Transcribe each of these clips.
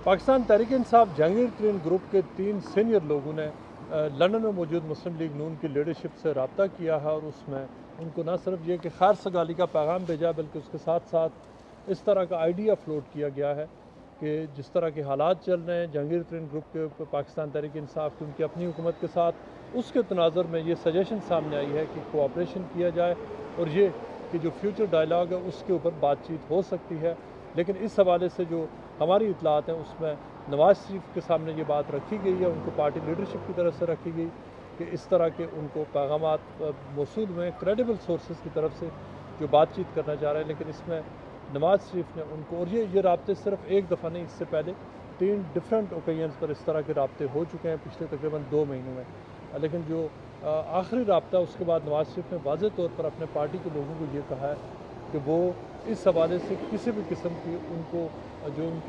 पाकिस्तान तहरीक इंसाफ जहांगीर तरीन ग्रुप के 3 सीनियर लोगों ने लंदन में मौजूद मुस्लिम लीग नून की लीडरशिप से रब्ता किया है और उसमें उनको न सिर्फ ये कि खैर सगाली का पैगाम भेजा बल्कि उसके साथ साथ इस तरह का आइडिया फ्लोट किया गया है कि जिस तरह के हालात चल रहे हैं जहांगीर तरीन ग्रुप के पाकिस्तान तहरीक इंसाफ की उनकी अपनी हुकूमत के साथ उसके तनाज़ुर में ये सजेशन सामने आई है कि कोऑपरेशन किया जाए और ये कि जो फ्यूचर डायलॉग है उसके ऊपर बातचीत हो सकती है। लेकिन इस हवाले से जो हमारी इतलात हैं उसमें नवाज शरीफ के सामने ये बात रखी गई है, उनको पार्टी लीडरशिप की तरफ से रखी गई कि इस तरह के उनको पैगामात मौसूल हुए क्रेडिबल सोर्सेज की तरफ से जो बातचीत करना चाह रहे हैं। लेकिन इसमें नवाज शरीफ ने उनको और ये राब्ते सिर्फ एक दफ़ा नहीं, इससे पहले 3 डिफरेंट ओकेजन्स पर इस तरह के राब्ते हो चुके हैं पिछले तकरीबन 2 महीनों में। लेकिन जो आखिरी राब्ता उसके बाद नवाज शरीफ ने वाज़ेह तौर पर अपने पार्टी के लोगों को ये कहा है कि वो इस हवाले से किसी भी किस्म की उनको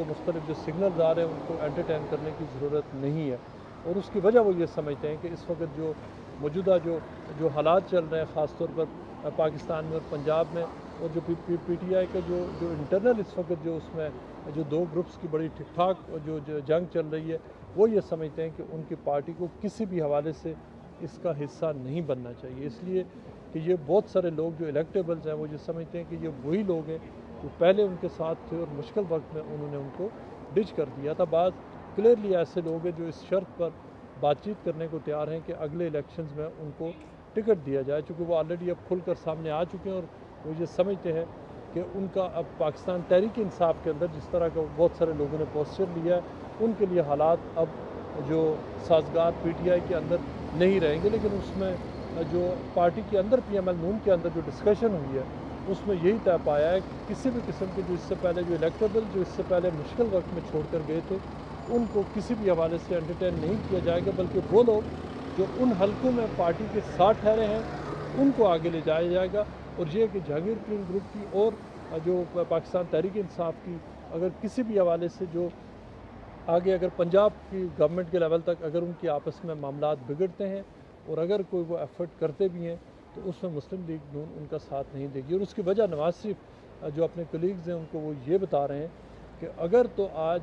मुख्तलिफ जो सिग्नल्स आ रहे हैं उनको एंटरटेन करने की ज़रूरत नहीं है। और उसकी वजह वो ये समझते हैं कि इस वक्त जो मौजूदा जो हालात चल रहे हैं ख़ास तौर पर पाकिस्तान में और पंजाब में और जो PTI के जो इंटरनल इस वक्त जो उसमें जो 2 ग्रुप्स की बड़ी ठीक ठाक जो जंग चल रही है, वो ये समझते हैं कि उनकी पार्टी को किसी भी हवाले से इसका हिस्सा नहीं बनना चाहिए। इसलिए कि ये बहुत सारे लोग जो इलेक्टेबल्स हैं वो ये समझते हैं कि ये वही लोग हैं जो पहले उनके साथ थे और मुश्किल वक्त में उन्होंने उनको डिच कर दिया था। बाद क्लियरली ऐसे लोग हैं जो इस शर्त पर बातचीत करने को तैयार हैं कि अगले इलेक्शंस में उनको टिकट दिया जाए, चूँकि वो ऑलरेडी अब खुलकर सामने आ चुके हैं और वो ये समझते हैं कि उनका अब पाकिस्तान तहरीक इंसाफ के अंदर जिस तरह का बहुत सारे लोगों ने पोस्चर लिया है उनके लिए हालात अब जो साजगार PTI के अंदर नहीं रहेंगे। लेकिन उसमें जो पार्टी के अंदर PML नून के अंदर जो डिस्कशन हुई है उसमें यही तय पाया है कि किसी भी किस्म के जो इससे पहले जो इलेक्टेबल जो इससे पहले मुश्किल वक्त में छोड़ कर गए थे उनको किसी भी हवाले से एंटरटेन नहीं किया जाएगा, बल्कि वो लोग जो उन हलकों में पार्टी के साथ ठहरे हैं उनको आगे ले जाया जाएगा। और ये कि जहांगीर तरीन ग्रुप की और जो पाकिस्तान तहरीक इंसाफ की अगर किसी भी हवाले से जो आगे अगर पंजाब की गवर्नमेंट के लेवल तक अगर उनकी आपस में मामलात बिगड़ते हैं और अगर कोई वो एफर्ट करते भी हैं तो उसमें मुस्लिम लीग नून उनका साथ नहीं देगी। और उसकी वजह नवाज शरीफ जो अपने कलीग्स हैं उनको वो ये बता रहे हैं कि अगर तो आज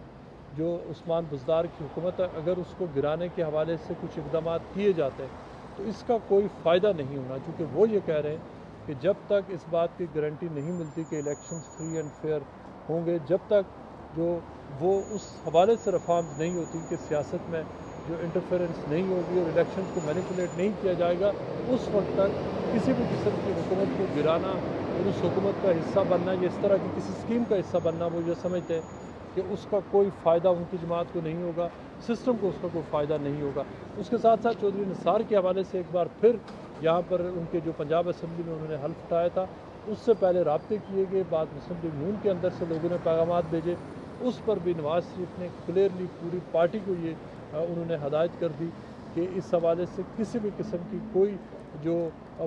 जो उस्मान बुज़दार की हुकूमत है अगर उसको गिराने के हवाले से कुछ इक़दाम किए जाते हैं तो इसका कोई फ़ायदा नहीं होना, चूँकि वो ये कह रहे हैं कि जब तक इस बात की गारंटी नहीं मिलती कि इलेक्शंस फ्री एंड फेयर होंगे, जब तक जो वो उस हवाले से रिफॉर्म्स नहीं होती कि सियासत में जो इंटरफेरेंस नहीं होगी और इलेक्शंस को मैनिपुलेट नहीं किया जाएगा, उस वक्त तक किसी भी किस्म की हुकूमत को गिराना और उस हुकूमत का हिस्सा बनना या इस तरह की किसी स्कीम का हिस्सा बनना वो ये समझते हैं कि उसका कोई फ़ायदा उनकी जमात को नहीं होगा, सिस्टम को उसका कोई फ़ायदा नहीं होगा। उसके साथ साथ चौधरी निसार के हवाले से एक बार फिर यहाँ पर उनके जो पंजाब असम्बली में उन्होंने हल्फ उठाया था उससे पहले राब्ते किए गए, बाद मुस्लिम लीग नून के अंदर से लोगों ने पैगामात भेजे, उस पर भी नवाज शरीफ ने क्लियरली पूरी पार्टी को ये उन्होंने हदायत कर दी कि इस हवाले से किसी भी किस्म की कोई जो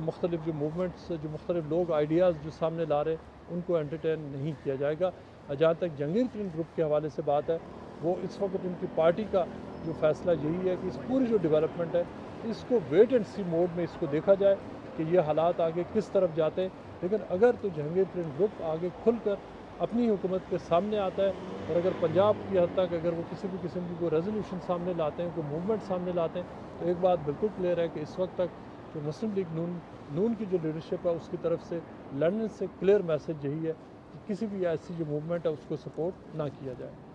मुख्तलिफ जो मूवमेंट्स जो मुख्तलिफ लोग आइडियाज़ जो सामने ला रहे उनको एंटरटेन नहीं किया जाएगा। जहाँ तक जहांगीर तरीन ग्रुप के हवाले से बात है वो इस वक्त उनकी पार्टी का जो फ़ैसला यही है कि इस पूरी जो डेवलपमेंट है इसको वेट एंड सी मोड में इसको देखा जाए कि ये हालात आगे किस तरफ जाते हैं। लेकिन अगर तो जहांगीर तरीन ग्रुप आगे खुलकर अपनी हुकूमत के सामने आता है और अगर पंजाब की हद तक अगर वो किसी भी किस्म की कोई रेजोल्यूशन सामने लाते हैं, कोई मूवमेंट सामने लाते हैं तो एक बात बिल्कुल क्लियर है कि इस वक्त तक जो मुस्लिम लीग नून की जो लीडरशिप है उसकी तरफ से लंदन से क्लियर मैसेज यही है कि किसी भी ऐसी जो मूवमेंट है उसको सपोर्ट ना किया जाए।